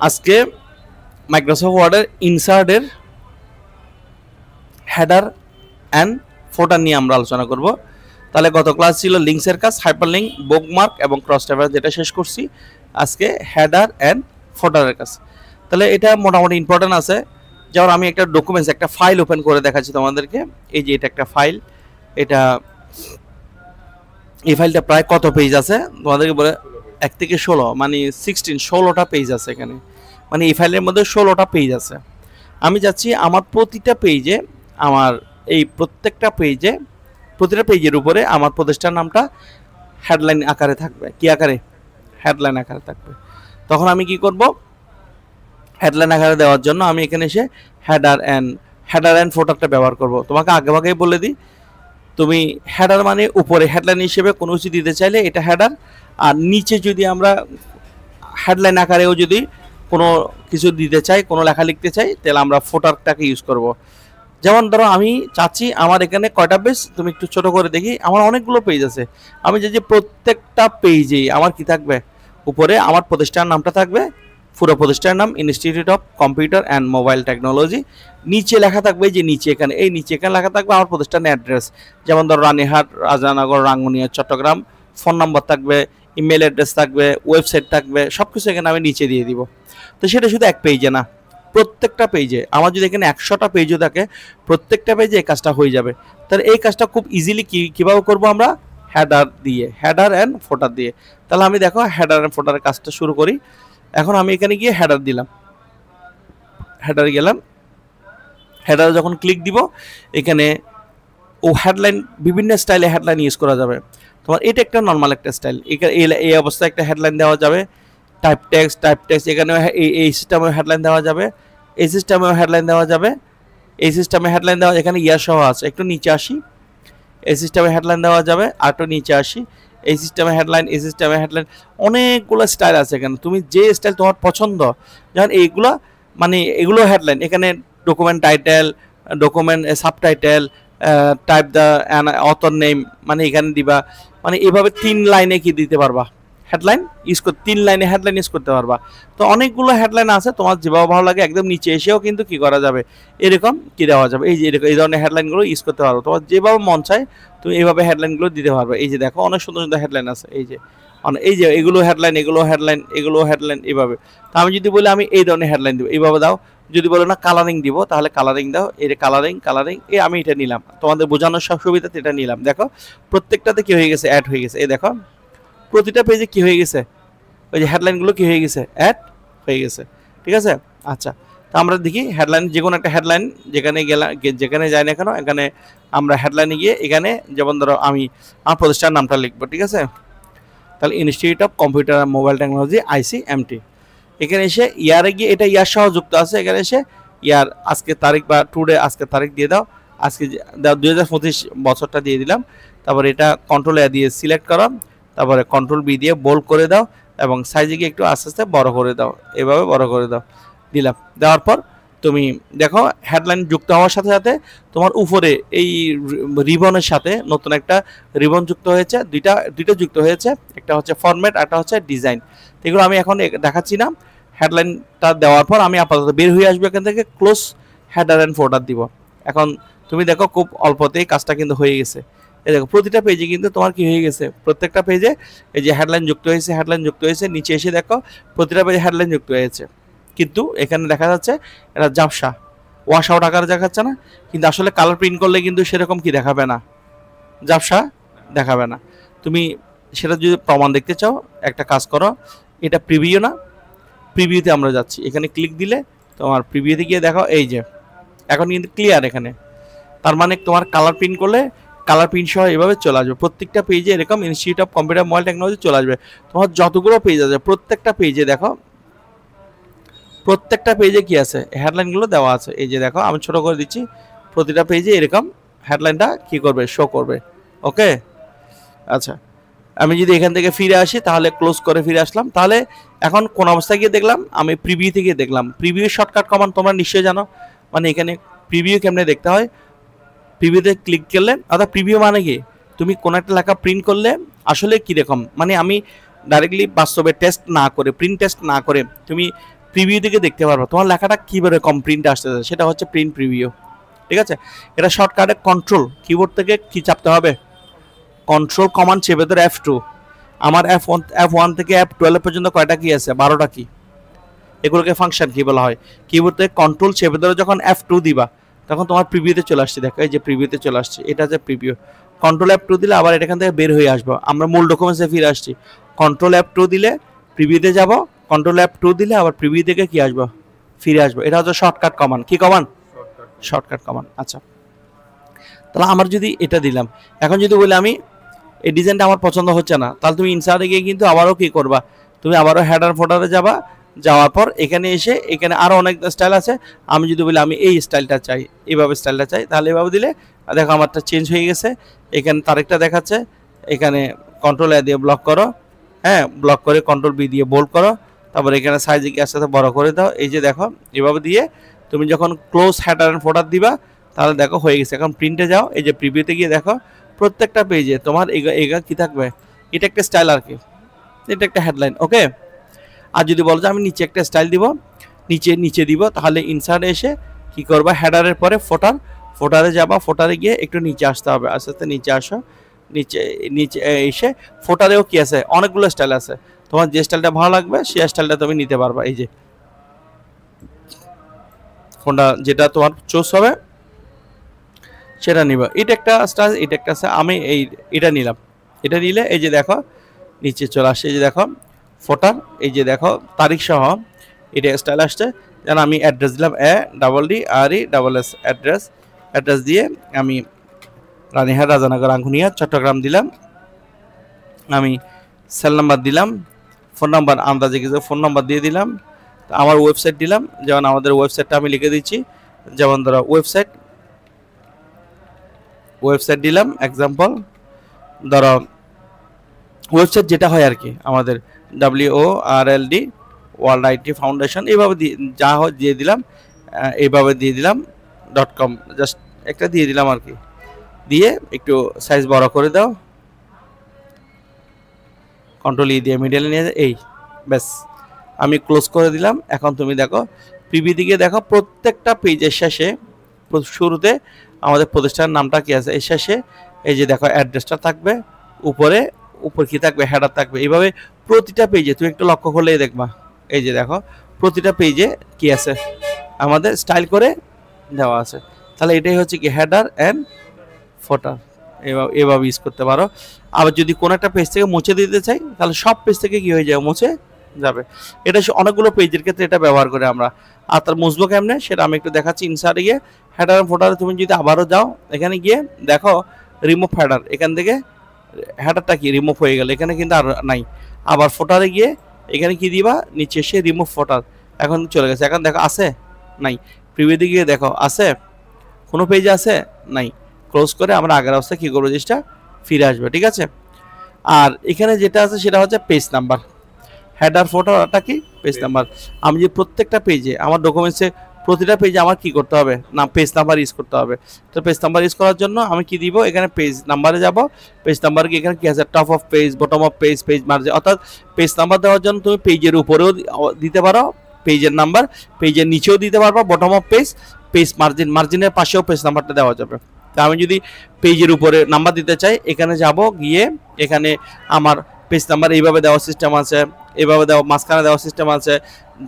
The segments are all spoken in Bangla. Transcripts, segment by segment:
আজকে মাইক্রোসফট ওয়ার্ডের ইনসার্টের হেডার অ্যান্ড ফোটার নিয়ে আমরা আলোচনা করব। তাহলে গত ক্লাস ছিল লিঙ্কসের কাজ, হাইপারলিঙ্ক, বুকমার্ক এবং ক্রস রেফারেন্স, যেটা শেষ করছি। আজকে হেডার অ্যান্ড ফোটারের কাজ। তাহলে এটা মোটামুটি ইম্পর্টেন্ট আছে। যেমন আমি একটা ডকুমেন্টস, একটা ফাইল ওপেন করে দেখাচ্ছি তোমাদেরকে। এই যে এটা একটা ফাইল, এই ফাইলটা প্রায় কত পেজ আছে তোমাদেরকে বলে, 1 থেকে 16 মানে 16টা পেজ আছে এখানে। মানে এই ফাইলের মধ্যে 16টা পেজ আছে। আমি যাচ্ছি আমার প্রতিটা পেজে, আমার এই প্রতিটা পেজের উপরে আমার প্রতিষ্ঠান নামটা হেডলাইন আকারে থাকবে। কি আকারে? হেডলাইন আকারে থাকবে। তখন আমি কি করব, হেডলাইন আকারে দেওয়ার জন্য আমি এখানে এসে হেডার অ্যান্ড ফোটারটা ব্যবহার করব। তোমাকে আগেই বলে দিই, তুমি হেডার মানে উপরে হেডলাইন হিসেবে কোনো কিছু দিতে চাইলে এটা হেডার, আর নিচে যদি আমরা হেডলাইন আকারেও যদি কোনো কিছু দিতে চাই, কোনো লেখা লিখতে চাই, তাহলে আমরা ফোটারটাকে ইউজ করব। যেমন ধরো আমি চাচ্ছি আমার এখানে কয়টা পেজ, তুমি একটু ছোট করে দেখি, আমার অনেকগুলো পেজ আছে। আমি যে প্রত্যেকটা পেজেই আমার কি থাকবে, উপরে আমার প্রতিষ্ঠানের নামটা থাকবে, পুরো প্রতিষ্ঠানের নাম institute of computer and mobile technology. নিচে লেখা থাকবে যে নিচে এখানে লেখা থাকবে আমার প্রতিষ্ঠানের অ্যাড্রেস, যেমন ধরো রানীহাট, রাজানগর, রাঙ্গুনিয়া, চট্টগ্রাম। ফোন নম্বর থাকবে, ইমেল অ্যাড্রেস থাকবে, ওয়েবসাইট থাকবে, সব কিছু এখানে আমি নিচে দিয়ে দিব। তো সেটা শুধু এক পেজে না, প্রত্যেকটা পেজে। আমার যদি এখানে 100টা পেজও থাকে, প্রত্যেকটা পেজে এই কাজটা হয়ে যাবে। তাহলে এই কাজটা খুব ইজিলি কীভাবে করবো আমরা, হেডার অ্যান্ড ফোটার দিয়ে। তাহলে আমি দেখো হেডার অ্যান্ড ফোটারের কাজটা শুরু করি। এখন আমি এখানে গিয়ে হেডার দিলাম, হেডার গেলাম। হেডারে যখন ক্লিক দিব, এখানে হেডলাইন, বিভিন্ন স্টাইলে হেডলাইন ইউজ করা যাবে। তোমার এটা একটা নর্মাল একটা স্টাইল, এই অবস্থায় একটা হেডলাইন দেওয়া যাবে। টাইপ টেক্সট এখানে এই সিস্টেমে হেডলাইন দেওয়া যাবে, এই সিস্টেমেও হেডলাইন দেওয়া যাবে, এই সিস্টেমে হেডলাইন দেওয়া, এখানে ইয়ার সহ আছে। একটু নিচে আসি, এই সিস্টেমে হেডলাইন দেওয়া যাবে। আর একটু নিচে আসি, এই সিস্টেমে হেডলাইন, এই সিস্টেমে হেডলাইন। অনেকগুলো স্টাইল আছে এখানে, তুমি যে স্টাইল তোমার পছন্দ, যেমন এইগুলো মানে এগুলো হেডলাইন। এখানে document title, document subtitle, type the author name, মানে এখানে দিবা। মানে এভাবে 3 লাইনে কি দিতে পারবা, হেডলাইন ইউজ করতে, 3 লাইনে হেডলাইন ইউজ করতে পারবা। তো অনেকগুলো হেডলাইন আছে, তোমার যেভাবে ভালো লাগে একদম নিচে এসেও কিন্তু কি করা যাবে, এরকম কি দেওয়া যাবে। এই যে এরকম এই ধরনের হেডলাইনগুলো ইউজ করতে পারবো, তোমার যেভাবে মন চায় তুমি এইভাবে হেডলাইনগুলো দিতে পারবে। এই যে দেখো অনেক সুন্দর সুন্দর হেডলাইন আছে, এই যে এগুলো হেডলাইন, এগুলো হেডলাইন এইভাবে। তো আমি যদি বলি আমি এই ধরনের হেডলাইন দিব, এইভাবে দাও। যদি বলো না কালারিং দিব, তাহলে কালারিং দাও। এই কালারিং আমি এটা নিলাম, তোমাদের বোঝানোর সব সুবিধাতে এটা নিলাম। দেখো প্রত্যেকটাতে কি হয়ে গেছে, অ্যাড হয়ে গেছে। এই দেখো প্রতিটা পেজে কি হয়ে গেছে, ওই যে হেডলাইনগুলো কি হয়ে গেছে, অ্যাড হয়ে গেছে। ঠিক আছে, আচ্ছা। তো আমরা দেখি হেডলাইন, যে কোনো একটা হেডলাইন যেখানে যাই না কেন, এখানে আমরা হেডলাইনে গিয়ে এখানে যেমন ধরো আমি আমার প্রতিষ্ঠানের নামটা লিখবো। ঠিক আছে, তাহলে institute of computer and mobile technology ICMT। এখানে এসে ইয়ারে গিয়ে, এটা ইয়ার সহ যুক্ত আছে, এখানে এসে ইয়ার আজকে তারিখ বা টুডে আজকে তারিখ দিয়ে দাও। আজকে 2025 বছরটা দিয়ে দিলাম। তারপরে এটা কন্ট্রোল A দিয়ে সিলেক্ট করো, তারপরে কন্ট্রোল B দিয়ে বোল্ড করে দাও, এবং সাইজে গিয়ে একটু আস্তে আস্তে বড় করে দাও, এভাবে বড় করে দাও। দিলাম, দেওয়ার পর তুমি দেখো হেডলাইন যুক্ত হওয়ার সাথে সাথে তোমার উপরে এই রিবনের সাথে নতুন একটা রিবন যুক্ত হয়েছে, দুইটা যুক্ত হয়েছে। একটা হচ্ছে ফরম্যাট, একটা হচ্ছে ডিজাইন। এগুলো আমি এখন দেখাচ্ছি না। হেডলাইনটা দেওয়ার পর আমি আপাতত বের হয়ে আসবো এখান থেকে, ক্লোজ হেডার অ্যান্ড ফোটার দিব। এখন তুমি দেখো খুব অল্পতেই কাজটা কিন্তু হয়ে গেছে। এই দেখো প্রতিটা পেজে কিন্তু তোমার কি হয়ে গেছে, প্রত্যেকটা পেজে এই যে হেডলাইন যুক্ত হয়েছে। নিচে এসে দেখো প্রতিটা পেজে হেডলাইন যুক্ত হয়েছে, কিন্তু এখানে দেখা যাচ্ছে এটা ঝাপসা, ওয়াশ আউট আকারে দেখাচ্ছে না। কিন্তু আসলে কালার প্রিন্ট করলে কিন্তু সেরকম কি দেখাবে না, ঝাপসা দেখাবে না। তুমি সেটা যদি প্রমাণ দেখতে চাও, একটা কাজ করো, এটা প্রিভিউ না, প্রিভিউতে আমরা যাচ্ছি। এখানে ক্লিক দিলে তোমার প্রিভিউতে গিয়ে দেখো, এই যে এখন কিন্তু ক্লিয়ার এখানে। তার মানে তোমার কালার প্রিন্ট করলে কালার প্রিন্ট সহ এভাবে চলে আসবে প্রত্যেকটা পেজে, এরকম institute of computer mobile technology চলে আসবে। তোমার যতগুলো পেজ আছে প্রত্যেকটা পেজে দেখো, প্রত্যেকটা পেজে কি আছে, হেডলাইনগুলো দেওয়া আছে। এই যে দেখো আমি ছোট করে দিচ্ছি, প্রতিটা পেজে এরকম হেডলাইনটা কি করবে, শো করবে। ওকে, আচ্ছা। আমি যদি এখান থেকে ফিরে আসি, তাহলে ক্লোজ করে ফিরে আসলাম। তাহলে এখন কোন অবস্থায় গিয়ে দেখলাম, আমি প্রিভিউ থেকে দেখলাম। প্রিভিউ শর্টকাট কমান্ড তোমরা নিশ্চয়ই জানো, মানে এখানে প্রিভিউ কেমনে দেখতে হয়। প্রিভিউতে ক্লিক করলে, অর্থাৎ প্রিভিউ মানে কি, তুমি কোনো একটা লেখা প্রিন্ট করলে আসলে কীরকম, মানে আমি ডাইরেক্টলি বাস্তবে টেস্ট না করে, প্রিন্ট টেস্ট না করে, তুমি প্রিভিউ থেকে দেখতে পারবা তোমার লেখাটা কীভাবে কম প্রিন্ট আসতেছে, সেটা হচ্ছে প্রিন্ট প্রিভিউ। ঠিক আছে, এটা শর্টকাটে কন্ট্রোল কিবোর্ড থেকে কি চাপতে হবে, কন্ট্রোল কমান্ড চেপে ধরে F2। আমার F1 থেকে F12 পর্যন্ত কয়টা কি আছে, 12টা কি, এগুলোকে ফাংশন কি বলা হয়। কিবোর্ড থেকে কন্ট্রোল চেপে ধরে যখন F2 দিবা তখন তোমার প্রিভিউতে চলে আসছে। দেখো এই যে প্রিভিউতে চলে আসছে, এটা হচ্ছে প্রিভিউ। কন্ট্রোল F2 দিলে আবার এখান থেকে বের হয়ে আসবো, আমরা মূল ডকুমেন্টসে ফিরে আসছি। কন্ট্রোল F2 দিলে প্রিভিউতে যাব, কন্ট্রোল F2 দিলে আবার প্রিভিউ থেকে কি আসবো, ফিরে আসবো। এটা হচ্ছে শর্টকাট কমান্ড। কি কমান্ড, শর্টকাট কমান্ড। আচ্ছা, তাহলে আমার যদি এটা দিলাম, এখন যদি বলি আমি এই ডিজাইনটা আমার পছন্দ হচ্ছে না, তাহলে তুমি ইনসার্টে গিয়ে কিন্তু আবারও কি করবা, তুমি আবারও হেডার ফোল্ডারে যাবা, যাওয়ার পর এখানে এসে এখানে আরও অনেক স্টাইল আছে। আমি যদি বলি আমি এই স্টাইলটা চাই, এইভাবে স্টাইলটা চাই, তাহলে এভাবে দিলে দেখো আমারটা চেঞ্জ হয়ে গেছে। এখানে তারিখটা দেখাচ্ছে, এখানে কন্ট্রোল এ দিয়ে ব্লক করো, হ্যাঁ ব্লক করে কন্ট্রোল বি দিয়ে বোল্ড করো, তারপর এখানে সাইজে কি আস্তে আস্তে বড় করে দাও। এই যে দেখো এভাবে দিয়ে তুমি যখন ক্লোজ হেডার অ্যান্ড ফোল্ডার দিবা তাহলে দেখো হয়ে গেছে। এখন প্রিন্টে যাও, এই যে প্রিভিউতে গিয়ে দেখো প্রত্যেকটা পেজে তোমার এগা কি থাকবে, এটা একটা স্টাইল আর কি, এটা একটা হেডলাইন। ওকে, আর যদি বলো যে আমি নিচে একটা স্টাইল দিব, নিচে দিব, তাহলে ইনসার্টে এসে কি করবা, হেডারের পরে ফোটারে যাবা, ফোটারে গিয়ে একটু নিচে আসতে হবে, আস্তে আস্তে নিচে আসো, নিচে এসে ফোটারেও কি আছে, অনেকগুলো স্টাইল আছে, তোমার যে স্টাইলটা ভালো লাগবে সেই স্টাইলটা তুমি নিতে পারবা। এই যে ফোনটা যেটা তোমার চুজ হবে সেটা নিবা। এটা একটা স্টাইল, এটা একটা আছে, আমি এটা নিলাম। এটা নিলে এই যে দেখো নিচে চলে আসছে, এই যে দেখো ফোটার, এই যে দেখো তারিখ সহ এটা স্টাইল আসছে। যেন আমি অ্যাড্রেস দিলাম ADDRESS অ্যাড্রেস দিয়ে আমি রানীহাট রাজানগর আঙ্গুনিয়া চট্টগ্রাম দিলাম, আমি সেল নাম্বার দিলাম, ফোন নাম্বার আন্দাজে কিছু ফোন নাম্বার দিয়ে দিলাম, আমার ওয়েবসাইট দিলাম, যেমন আমাদের ওয়েবসাইটটা আমি লিখে দিচ্ছি, যেমন ধরো ওয়েবসাইট দিলাম এক্সাম্পল, ধরো ওয়েবসাইট যেটা হয় আর কি আমাদের WORLD ওয়ার্ল্ড IT ফাউন্ডেশন, এইভাবে যা হয় দিয়ে দিলাম, এইভাবে দিয়ে দিলাম .com, জাস্ট একটা দিয়ে দিলাম আর কি, দিয়ে একটু সাইজ বড় করে দাও, কন্ট্রোল ই দিয়ে মিডলে নিয়ে এই ব্যাস আমি ক্লোজ করে দিলাম। এখন তুমি দেখো প্রিভিউ দিকে দেখো প্রত্যেকটা পেজের শেষে শুরুতে আমাদের প্রতিষ্ঠানের নামটা কি আছে, এর শেষে এই যে দেখো অ্যাড্রেসটা থাকবে, উপর কি থাকবে, হেডার থাকবে। এইভাবে প্রতিটা পেজে তুমি একটু লক্ষ্য করলেই দেখবা, এই যে দেখো প্রতিটা পেজে কি আছে, আমাদের স্টাইল করে দেওয়া আছে। তাহলে এটাই হচ্ছে কি হেডার অ্যান্ড ফোটার, এভাবে ইউজ করতে পারো। আবার যদি কোনো একটা পেজ থেকে মুছে দিতে চাই তাহলে সব পেজ থেকে কি হয়ে যাবে, মুছে যাবে। এটা অনেকগুলো পেজের ক্ষেত্রে এটা ব্যবহার করে আমরা। আর তার মুছবো কেমনে সেটা আমি একটু দেখাচ্ছি। ইনসার্টে গিয়ে হেডার অ্যান্ড ফোটারে তুমি যদি আবারও যাও, এখানে গিয়ে দেখো রিমুভ হেডার, এখান থেকে হেডারটা কি রিমুভ হয়ে গেল, এখানে কিন্তু আর নাই। আবার ফোটারে গিয়ে এখানে কি দিবা, নিচে এসে রিমুভ ফোটার, এখন চলে গেছে। এখন দেখো আছে, নাই। প্রিভিউ দিকে গিয়ে দেখো আছে, কোনো পেজে আছে, নাই। ক্লোজ করে আমরা আগের অবস্থায় কী করবো, জিনিসটা ফিরে আসবে। ঠিক আছে, আর এখানে যেটা আছে সেটা হচ্ছে পেজ নাম্বার। হেডার ফোটারটা কি, পেজ নাম্বার। আমি যে প্রত্যেকটা পেজে আমার ডকুমেন্টসে প্রতিটা পেজে আমার কি করতে হবে না, পেজ নাম্বার ইউজ করতে হবে। তো পেজ নাম্বার ইউজ করার জন্য আমি কি দিব, এখানে পেজ নাম্বারে যাব, পেজ নাম্বার কি এখানে কি আছে, top of page, bottom of page, page margin. অর্থাৎ পেজ নাম্বার দেওয়ার জন্য তুমি পেজের উপরেও দিতে পারো পেজের নাম্বার, পেজের নিচেও দিতে পারবা বটম অফ পেজ, পেজ মার্জিনের পাশেও পেজ নাম্বারটা দেওয়া যাবে। তা আমি যদি পেজের উপরে নাম্বার দিতে চাই, এখানে যাব, গিয়ে এখানে আমার পেজ নাম্বার এইভাবে দেওয়ার সিস্টেম আছে, এইভাবে দেওয়া, মাঝখানে দেওয়ার সিস্টেম আছে,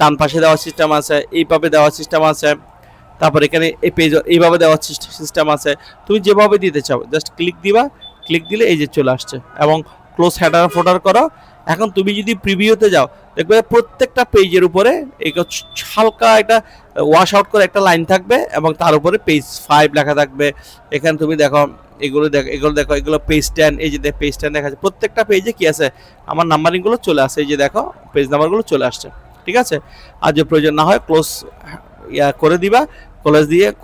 ডান পাশে দেওয়ার সিস্টেম আছে, এইভাবে দেওয়ার সিস্টেম আছে, তারপর এখানে এই পেজ এইভাবে দেওয়ার সিস্টেম আছে। তুমি যেভাবে দিতে চাও জাস্ট ক্লিক দিবা, ক্লিক দিলে এই যে চলে আসছে। এবং ক্লোজ হেডার ফোল্ডার করো। এখন তুমি যদি প্রিভিউতে যাও দেখবে প্রত্যেকটা পেজের উপরে হালকা একটা ওয়াশ আউট করে একটা লাইন থাকবে এবং তার উপরে পেজ 5 লেখা থাকবে। এখানে তুমি দেখো এগুলো দেখো, এগুলো পেজ 10, এই যে পেজ 10 দেখা যাচ্ছে। প্রত্যেকটা পেজে কি আছে, আমার নাম্বারিংগুলো চলে আসে, এই যে দেখো পেজ নাম্বারগুলো চলে আসছে। ঠিক আছে, আর যদি প্রয়োজন না হয় ক্লোজ করে দিবা,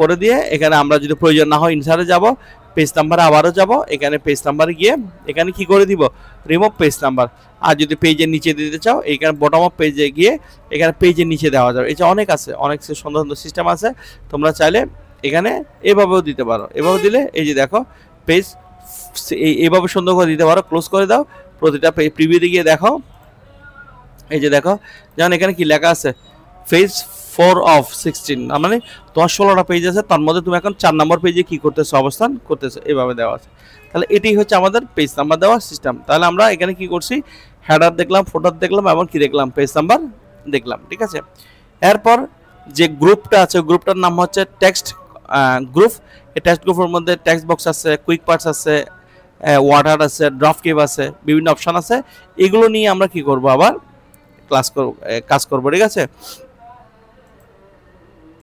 করে দিয়ে এখানে আমরা যদি প্রয়োজন না হয় ইনসার্টে যাব, পেজ নাম্বারে আবারও যাব, এখানে পেজ নাম্বারে গিয়ে এখানে কি করে দিব, রিমুভ পেজ নাম্বার। আর যদি পেজের নিচে দিতে চাও এখানে বটম অফ পেজে গিয়ে এখানে পেজের নিচে দেওয়া যাবে। এই যে অনেক আছে, অনেক সুন্দর সুন্দর সিস্টেম আছে, তোমরা চাইলে এখানে এভাবেও দিতে পারো। এভাবে দিলে এই যে দেখো পেজ এইভাবে সুন্দর করে দিতে পারো। ক্লোজ করে দাও, প্রতিটা প্রিভিউতে গিয়ে দেখো, এই যে দেখো যেমন এখানে কি লেখা আছে, পেজ 4 অফ 16, মানে তোমার 16টা পেজ আছে, তার মধ্যে তুমি এখন 4 নম্বর পেজে কি করতেছো, অবস্থান করতেছো, এভাবে দেওয়া আছে। তাহলে এটাই হচ্ছে আমাদের পেজ নাম্বার দেওয়ার সিস্টেম। তাহলে আমরা এখানে কি করছি, হেডার দেখলাম, ফুটার দেখলাম এবং কি দেখলাম, পেজ নাম্বার দেখলাম, ঠিক আছে। এরপর যে গ্রুপটা আছে, গ্রুপটার নাম হচ্ছে টেক্সট গ্রুপ। এই টেক্সট গ্রুপের মধ্যে টেক্সট বক্স আছে, কুইক পার্টস আছে, ওয়াটার আছে, ড্রাফট কেব আছে, বিভিন্ন অপশন আছে। এগুলো নিয়ে আমরা কি করব, আবার কাজ করব, ঠিক আছে।